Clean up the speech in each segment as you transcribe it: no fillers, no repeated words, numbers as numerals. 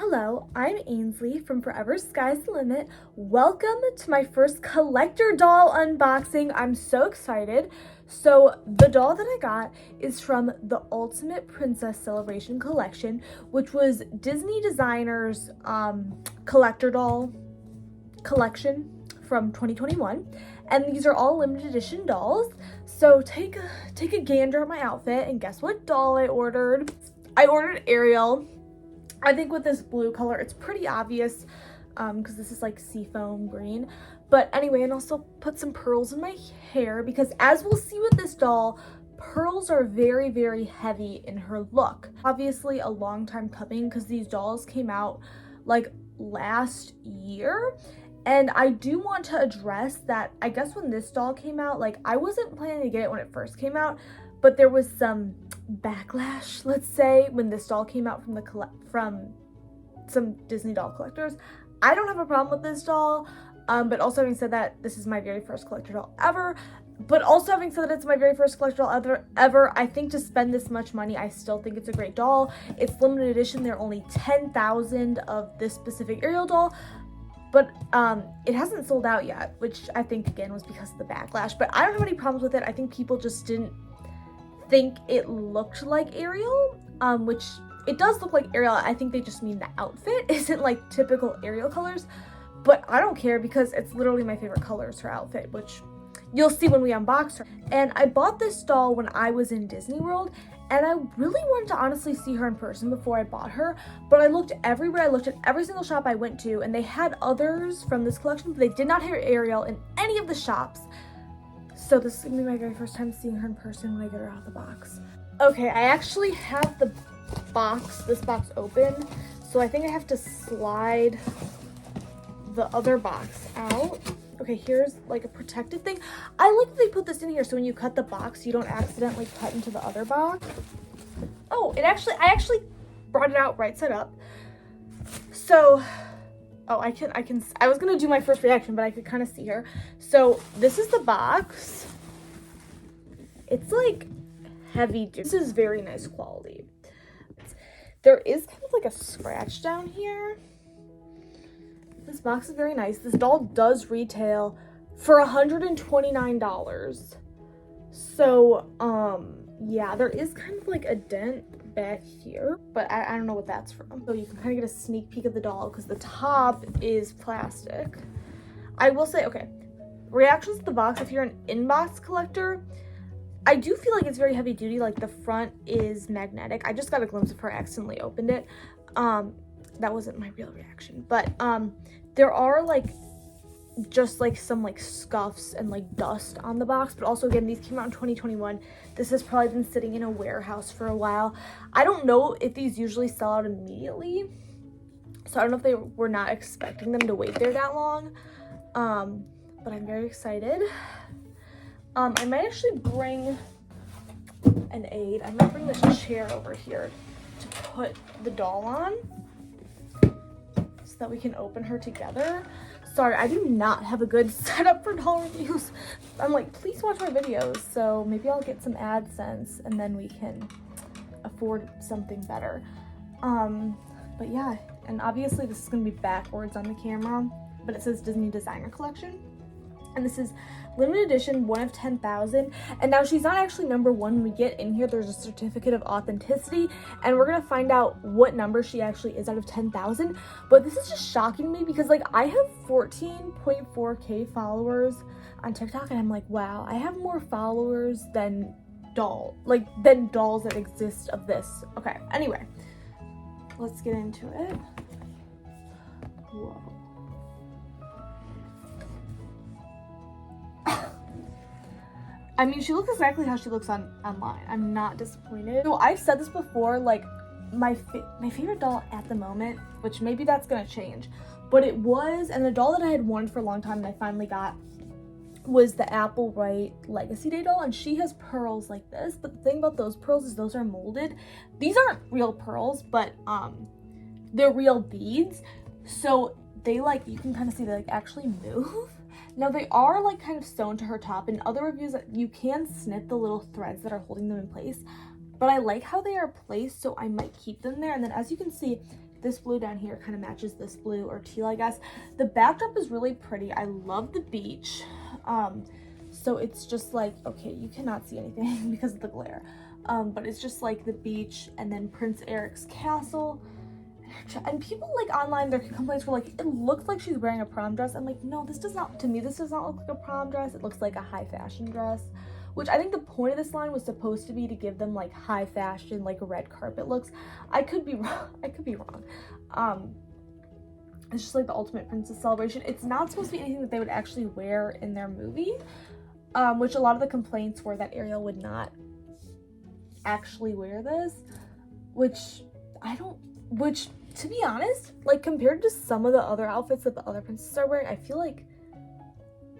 Hello, I'm Ainsley from Forever Sky's the Limit. Welcome to my first collector doll unboxing. I'm so excited. So the doll that I got is from the Ultimate Princess Celebration collection, which was Disney Designers collector doll collection from 2021. And these are all limited edition dolls. So take a gander at my outfit and guess what doll I ordered? I ordered Ariel. I think with this blue color, it's pretty obvious because this is like seafoam green. But anyway, and also put some pearls in my hair because as we'll see with this doll, pearls are very, very heavy in her look. Obviously a long time coming because these dolls came out like last year. And I do want to address that I guess when this doll came out, like I wasn't planning to get it when it first came out, but there was some backlash, let's say, when this doll came out from some Disney doll collectors. I don't have a problem with this doll, but also having said that, this is my very first collector doll ever. But also having said that it's my very first collector doll ever, I think to spend this much money, I still think it's a great doll. It's limited edition. There are only 10,000 of this specific Ariel doll. But it hasn't sold out yet, which I think, again, was because of the backlash. But I don't have any problems with it. I think people just didn't think it looked like Ariel, which it does look like Ariel. I think they just mean the outfit isn't like typical Ariel colors. But I don't care because it's literally my favorite colors, her outfit, which you'll see when we unbox her. And I bought this doll when I was in Disney World. And I really wanted to honestly see her in person before I bought her, but I looked everywhere. I looked at every single shop I went to, and they had others from this collection, but they did not have Ariel in any of the shops. So this is gonna be my very first time seeing her in person when I get her out of the box. Okay, I actually have this box open, so I think I have to slide the other box out. Okay, here's like a protective thing. I like that they put this in here so when you cut the box, you don't accidentally cut into the other box. Oh, I actually brought it out right side up. So, oh, I was gonna do my first reaction, but I could kind of see her. So this is the box. It's like heavy duty. This is very nice quality. There is kind of like a scratch down here. This box is very nice. This doll does retail for $129. So, yeah, there is kind of like a dent back here, but I don't know what that's from. So you can kind of get a sneak peek of the doll because the top is plastic. I will say, okay, reactions to the box, if you're an inbox collector, I do feel like it's very heavy duty. Like the front is magnetic. I just got a glimpse of her, accidentally opened it. That wasn't my real reaction, but there are like just like some like scuffs and like dust on the box, but also again, these came out in 2021. This has probably been sitting in a warehouse for a while. I don't know if these usually sell out immediately, so I don't know if they were not expecting them to wait there that long, but I'm very excited. I might actually bring an aid. I might bring this chair over here to put the doll on, that we can open her together. Sorry, I do not have a good setup for doll reviews. I'm like, please watch my videos, so maybe I'll get some AdSense and then we can afford something better. But yeah, and obviously this is gonna be backwards on the camera, but it says Disney Designer Collection. And this is limited edition, 1 of 10,000. And now she's not actually number 1. When we get in here, there's a certificate of authenticity, and we're gonna find out what number she actually is out of 10,000. But this is just shocking to me because like I have 14.4K followers on TikTok, and I'm like, wow, I have more followers than dolls that exist of this. Okay, anyway, let's get into it. Whoa. I mean, she looks exactly how she looks online. I'm not disappointed. So I've said this before, like my favorite doll at the moment, which maybe that's gonna change, but it was, and the doll that I had wanted for a long time and I finally got was the Applewhite Legacy Day doll, and she has pearls like this, but the thing about those pearls is those are molded. These aren't real pearls, but they're real beads, so they like, you can kind of see they like actually move. Now they are like kind of sewn to her top. In other reviews, you can snip the little threads that are holding them in place, but I like how they are placed, so I might keep them there. And then as you can see, this blue down here kind of matches this blue or teal, I guess. The backdrop is really pretty. I love the beach. So it's just like, okay, you cannot see anything because of the glare. But it's just like the beach and then Prince Eric's castle. And people like online, their complaints were like, it looks like she's wearing a prom dress. I'm like, no, this does not, to me, this does not look like a prom dress. It looks like a high fashion dress, which I think the point of this line was supposed to be to give them like high fashion, like red carpet looks. I could be wrong. I could be wrong. It's just like the ultimate princess celebration. It's not supposed to be anything that they would actually wear in their movie, which a lot of the complaints were that Ariel would not actually wear this, which to be honest, like compared to some of the other outfits that the other princesses are wearing, I feel like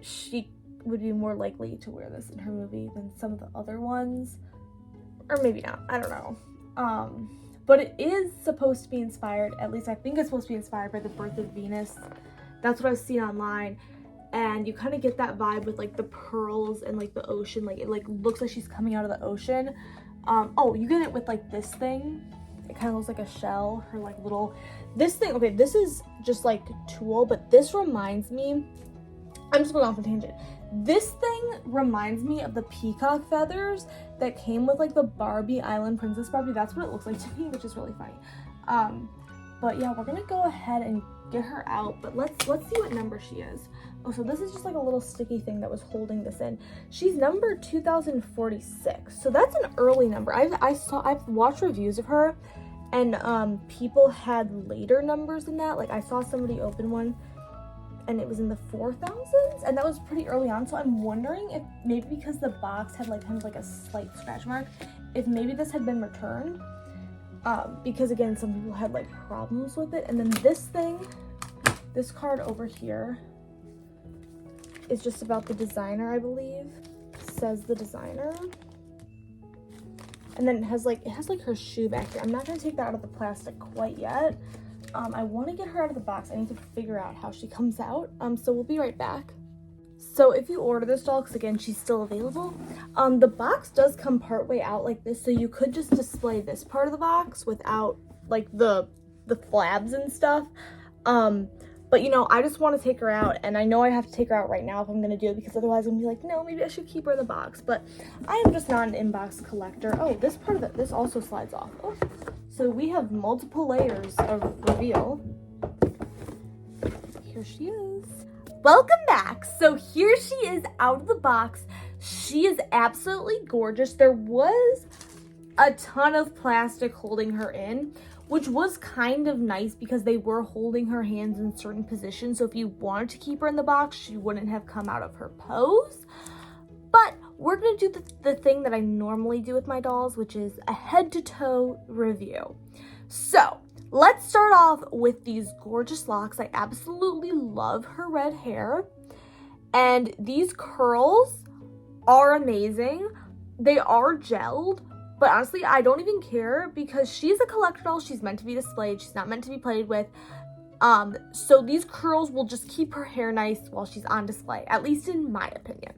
she would be more likely to wear this in her movie than some of the other ones, or maybe not, I don't know. But it is supposed to be inspired, at least I think it's supposed to be inspired by the birth of Venus. That's what I've seen online, and you kind of get that vibe with like the pearls and like the ocean, like it like looks like she's coming out of the ocean. Oh, you get it with like this thing. It kind of looks like a shell, her like little, this thing, okay, this is just like tulle, but this reminds me, I'm just going off a tangent. This thing reminds me of the peacock feathers that came with like the Barbie Island Princess Barbie. That's what it looks like to me, which is really funny. But yeah, we're gonna go ahead and get her out, but let's see what number she is. Oh, so this is just like a little sticky thing that was holding this in. She's number 2046, so that's an early number. I've watched reviews of her, and people had later numbers than that. Like I saw somebody open one and it was in the 4,000s, and that was pretty early on. So I'm wondering if maybe because the box had like kind of like a slight scratch mark, if maybe this had been returned, because again, some people had like problems with it. And then this thing, this card over here is just about the designer, I believe. It says the designer. And then it has like her shoe back here. I'm not gonna take that out of the plastic quite yet. I want to get her out of the box. I need to figure out how she comes out. So we'll be right back. So if you order this doll, because again, she's still available, the box does come part way out like this. So you could just display this part of the box without like the flabs and stuff. But you know, I just want to take her out, and I know I have to take her out right now if I'm going to do it, because otherwise I'm going to be like, no, maybe I should keep her in the box. But I am just not an inbox collector. Oh, this part of it, this also slides off. Oh. So we have multiple layers of reveal. Here she is. Welcome back. So here she is out of the box. She is absolutely gorgeous. There was a ton of plastic holding her in, which was kind of nice because they were holding her hands in certain positions. So if you wanted to keep her in the box, she wouldn't have come out of her pose. But we're gonna do the thing that I normally do with my dolls, which is a head to toe review. So let's start off with these gorgeous locks. I absolutely love her red hair. And these curls are amazing. They are gelled. But honestly, I don't even care because she's a collector doll. She's meant to be displayed. She's not meant to be played with. So these curls will just keep her hair nice while she's on display, at least in my opinion.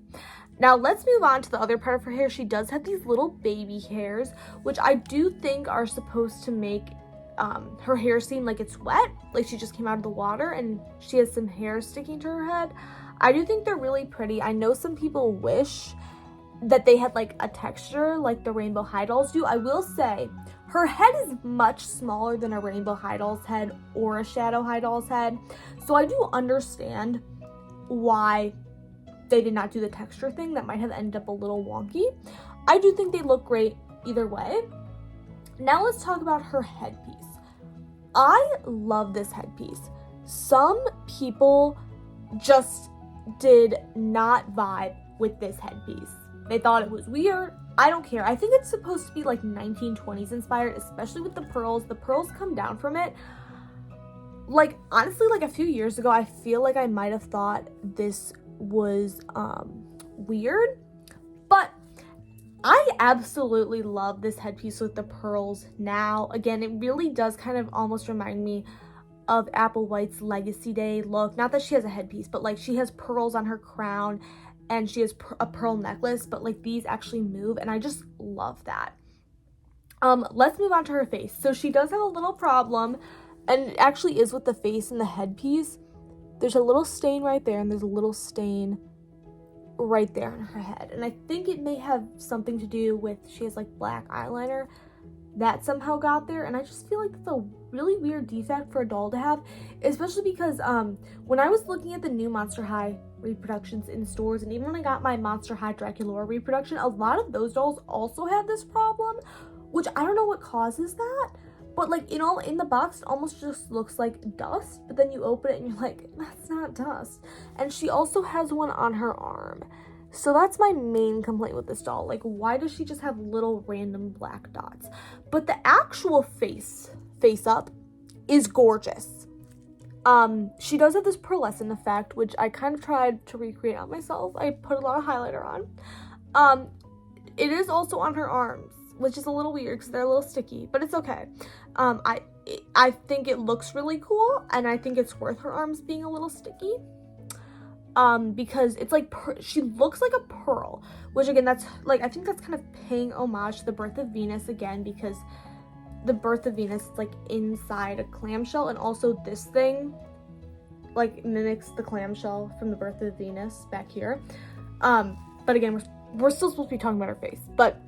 Now let's move on to the other part of her hair. She does have these little baby hairs, which I do think are supposed to make her hair seem like it's wet, like she just came out of the water and she has some hair sticking to her head. I do think they're really pretty. I know some people wish that they had like a texture like the Rainbow High dolls do. I will say her head is much smaller than a Rainbow High doll's head or a Shadow High doll's head. So I do understand why they did not do the texture thing. That might have ended up a little wonky. I do think they look great either way. Now let's talk about her headpiece. I love this headpiece. Some people just did not vibe with this headpiece. They thought it was weird. I don't care. I think it's supposed to be like 1920s inspired, especially with the pearls. The pearls come down from it. Like, honestly, like a few years ago, I feel like I might have thought this was weird. But I absolutely love this headpiece with the pearls now. Again, it really does kind of almost remind me of Applewhite's Legacy Day look. Not that she has a headpiece, but like she has pearls on her crown and she has a pearl necklace, but like these actually move, and I just love that. Let's move on to her face. So she does have a little problem and it actually is with the face and the headpiece. There's a little stain right there, and there's a little stain right there on her head. And I think it may have something to do with, she has like black eyeliner that somehow got there. And I just feel like it's a really weird defect for a doll to have, especially because when I was looking at the new Monster High reproductions in stores, and even when I got my Monster High Draculaura reproduction, a lot of those dolls also have this problem, which I don't know what causes that. But like, in the box, it almost just looks like dust, but then you open it and you're like, that's not dust. And she also has one on her arm. So that's my main complaint with this doll. Like, why does she just have little random black dots? But the actual face up is gorgeous. She does have this pearlescent effect, which I kind of tried to recreate on myself. I put a lot of highlighter on. It is also on her arms, which is a little weird because they're a little sticky, but it's okay. I think it looks really cool, and I think it's worth her arms being a little sticky. Because it's like, she looks like a pearl, which again, that's like, I think that's kind of paying homage to the Birth of Venus again, because the Birth of Venus is like inside a clamshell, and also this thing like mimics the clamshell from the Birth of Venus back here. But again, we're still supposed to be talking about her face, but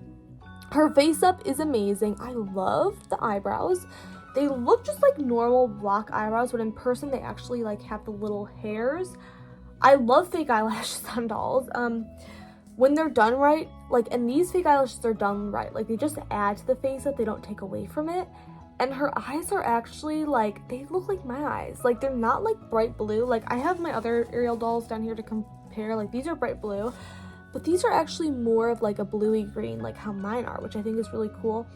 her face up is amazing. I love the eyebrows. They look just like normal block eyebrows, but in person they actually like have the little hairs. I love fake eyelashes on dolls. When they're done right, like, and these fake eyelashes are done right, like, they just add to the face up, they don't take away from it. And her eyes are actually, like, they look like my eyes. Like, they're not, like, bright blue. Like, I have my other Ariel dolls down here to compare. Like, these are bright blue, but these are actually more of, like, a bluey green, like how mine are, which I think is really cool.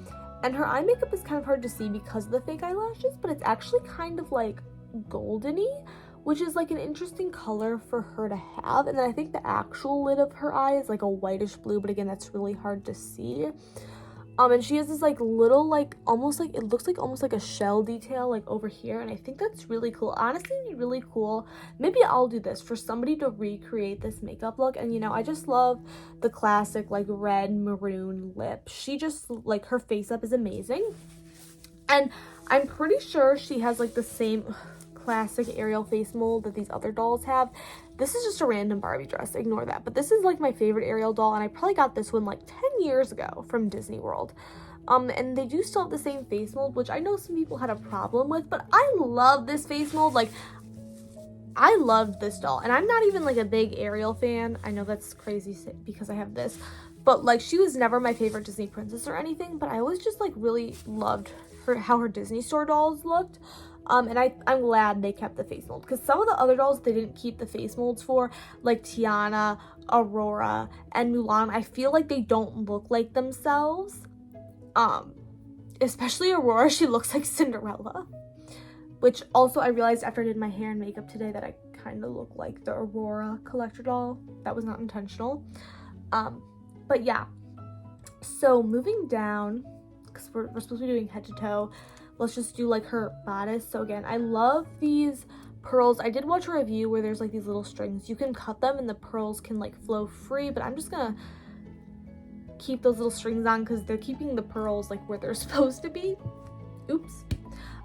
And her eye makeup is kind of hard to see because of the fake eyelashes, but it's actually kind of, like, goldeny, which is like an interesting color for her to have. And then I think the actual lid of her eye is like a whitish blue, but again, that's really hard to see. And she has this like little, like, almost like, it looks like almost like a shell detail like over here, and I think that's really cool. Honestly, it'd be really cool. Maybe I'll do this for somebody to recreate this makeup look. And I just love the classic like red maroon lip. She just, like, her face up is amazing. And I'm pretty sure she has like the same classic Ariel face mold that these other dolls have. This is just a random Barbie dress, ignore that. But this is like my favorite Ariel doll, and I probably got this one like 10 years ago from Disney World. And they do still have the same face mold, which I know some people had a problem with, but I love this face mold. Like, I loved this doll, and I'm not even like a big Ariel fan. I know that's crazy because I have this, but like, she was never my favorite Disney princess or anything, but I always just like really loved how her Disney store dolls looked. And I'm glad they kept the face mold, because some of the other dolls they didn't keep the face molds for, like Tiana, Aurora, and Mulan. I feel like they don't look like themselves. Especially Aurora, she looks like Cinderella. Which also I realized after I did my hair and makeup today that I kind of look like the Aurora collector doll. That was not intentional. But yeah. So moving down, because we're supposed to be doing head to toe, let's just do like her bodice. So again, I love these pearls. I did watch a review where there's like these little strings. You can cut them and the pearls can like flow free, but I'm just gonna keep those little strings on because they're keeping the pearls like where they're supposed to be. Oops.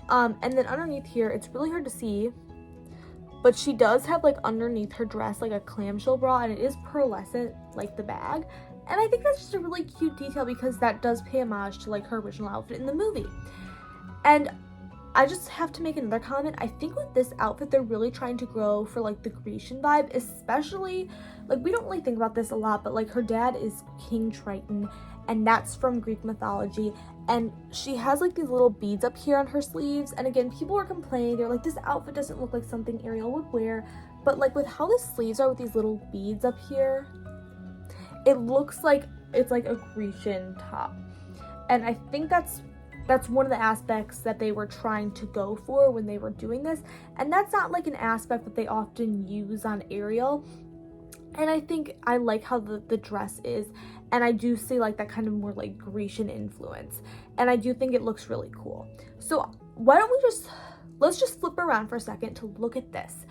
And then underneath here, it's really hard to see, but she does have like underneath her dress like a clamshell bra, and it is pearlescent like the bag. And I think that's just a really cute detail because that does pay homage to like her original outfit in the movie. And I just have to make another comment. I think with this outfit, they're really trying to go for like the Grecian vibe, especially like, we don't really think about this a lot, but like her dad is King Triton, and that's from Greek mythology. And she has like these little beads up here on her sleeves. And again, people were complaining. They're like, this outfit doesn't look like something Ariel would wear. But like with how the sleeves are with these little beads up here, it looks like it's like a Grecian top. And I think that's one of the aspects that they were trying to go for when they were doing this. And that's not like an aspect that they often use on Ariel. And I think I like how the dress is. And I do see like that kind of more like Grecian influence. And I do think it looks really cool. So why don't let's just flip around for a second to look at this.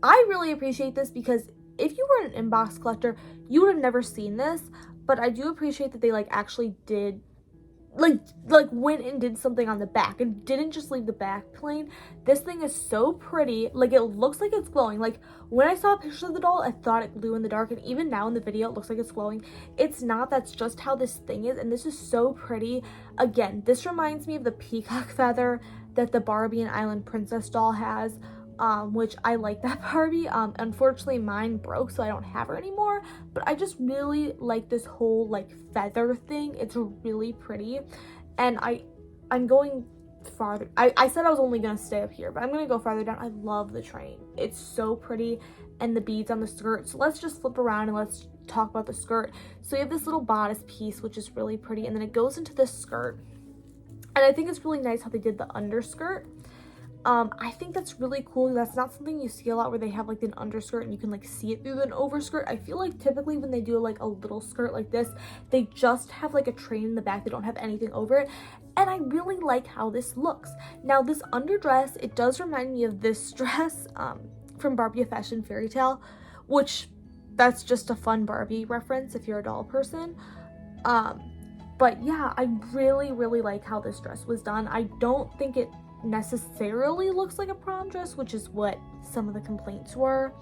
I really appreciate this because if you were an inbox collector, you would have never seen this. But I do appreciate that they like actually did like went and did something on the back and didn't just leave the back plain. This thing is so pretty. Like, it looks like it's glowing. Like, when I saw pictures of the doll, I thought it glowed in the dark, and even now in the video it looks like it's glowing. It's not. That's just how this thing is, and this is so pretty. Again, this reminds me of the peacock feather that the Barbie and Island Princess doll has, which I like that Barbie. Unfortunately mine broke, so I don't have her anymore, but I just really like this whole like feather thing. It's really pretty, and I'm going farther. I said I was only gonna stay up here, but I'm gonna go farther down. I love the train. It's so pretty, and the beads on the skirt. So let's just flip around and let's talk about the skirt. So you have this little bodice piece, which is really pretty, and then it goes into this skirt, and I think it's really nice how they did the underskirt. I think that's really cool. That's not something you see a lot, where they have like an underskirt and you can like see it through an overskirt. I feel like typically when they do like a little skirt like this, they just have like a train in the back. They don't have anything over it, and I really like how this looks. Now this underdress, it does remind me of this dress from Barbie: A Fashion Fairy Tale, which that's just a fun Barbie reference if you're a doll person. But yeah, I really like how this dress was done. I don't think it necessarily looks like a prom dress, which is what some of the complaints were.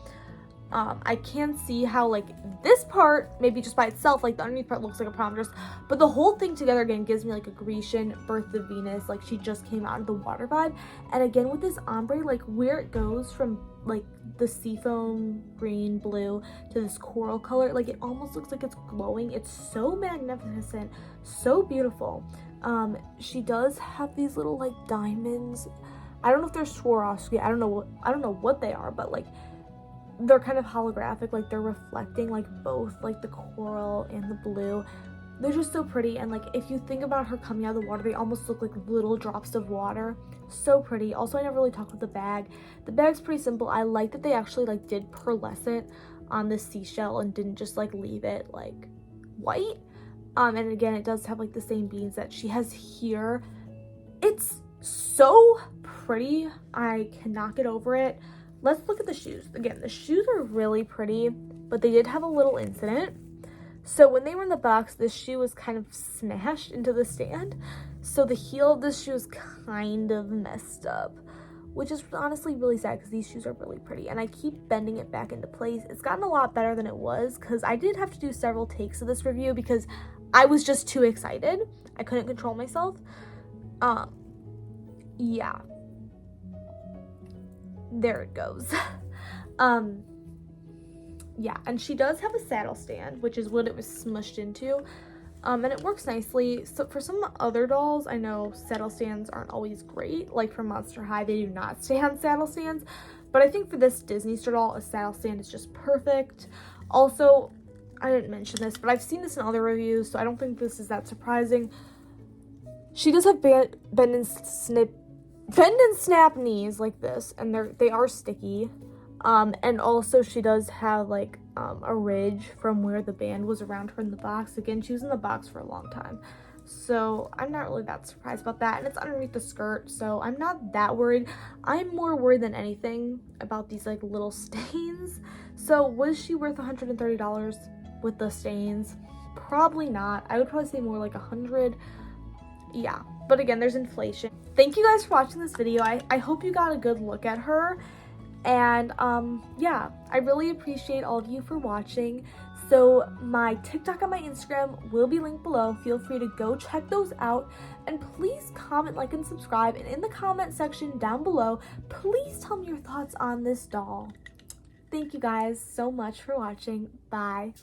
I can see how like this part, maybe just by itself, like the underneath part looks like a prom dress, but the whole thing together again gives me like a Grecian Birth of Venus, like she just came out of the water vibe. And again with this ombre, like where it goes from like the seafoam green blue to this coral color, like it almost looks like it's glowing. It's so magnificent, so beautiful. She does have these little like diamonds. I don't know if they're Swarovski, I don't know what they are, but like they're kind of holographic, like they're reflecting like both like the coral and the blue. They're just so pretty, and like if you think about her coming out of the water, they almost look like little drops of water. So pretty. Also, I never really talked about the bag. The bag's pretty simple. I like that they actually like did pearlescent on the seashell and didn't just like leave it like white. And again, it does have like the same beads that she has here. It's so pretty. I cannot get over it. Let's look at the shoes. Again, the shoes are really pretty, but they did have a little incident. So when they were in the box, this shoe was kind of smashed into the stand. So the heel of this shoe is kind of messed up, which is honestly really sad because these shoes are really pretty, and I keep bending it back into place. It's gotten a lot better than it was because I did have to do several takes of this review because I was just too excited. I couldn't control myself. Yeah. There it goes. Yeah, and she does have a saddle stand, which is what it was smushed into. And it works nicely. So for some other dolls, I know saddle stands aren't always great. Like for Monster High, they do not stand saddle stands. But I think for this Disney Store doll, a saddle stand is just perfect. Also, I didn't mention this, but I've seen this in other reviews, so I don't think this is that surprising. She does have bend and snap knees like this, and they are sticky. And also she does have like a ridge from where the band was around her in the box. Again, she was in the box for a long time, so I'm not really that surprised about that. And it's underneath the skirt, so I'm not that worried. I'm more worried than anything about these like little stains. So was she worth $130 with the stains? Probably not. I would probably say more like $100. Yeah, but again, there's inflation. Thank you guys for watching this video. I hope you got a good look at her. And yeah, I really appreciate all of you for watching. So my TikTok and my Instagram will be linked below. Feel free to go check those out, and please comment, like, and subscribe. And in the comment section down below, please tell me your thoughts on this doll. Thank you guys so much for watching. Bye.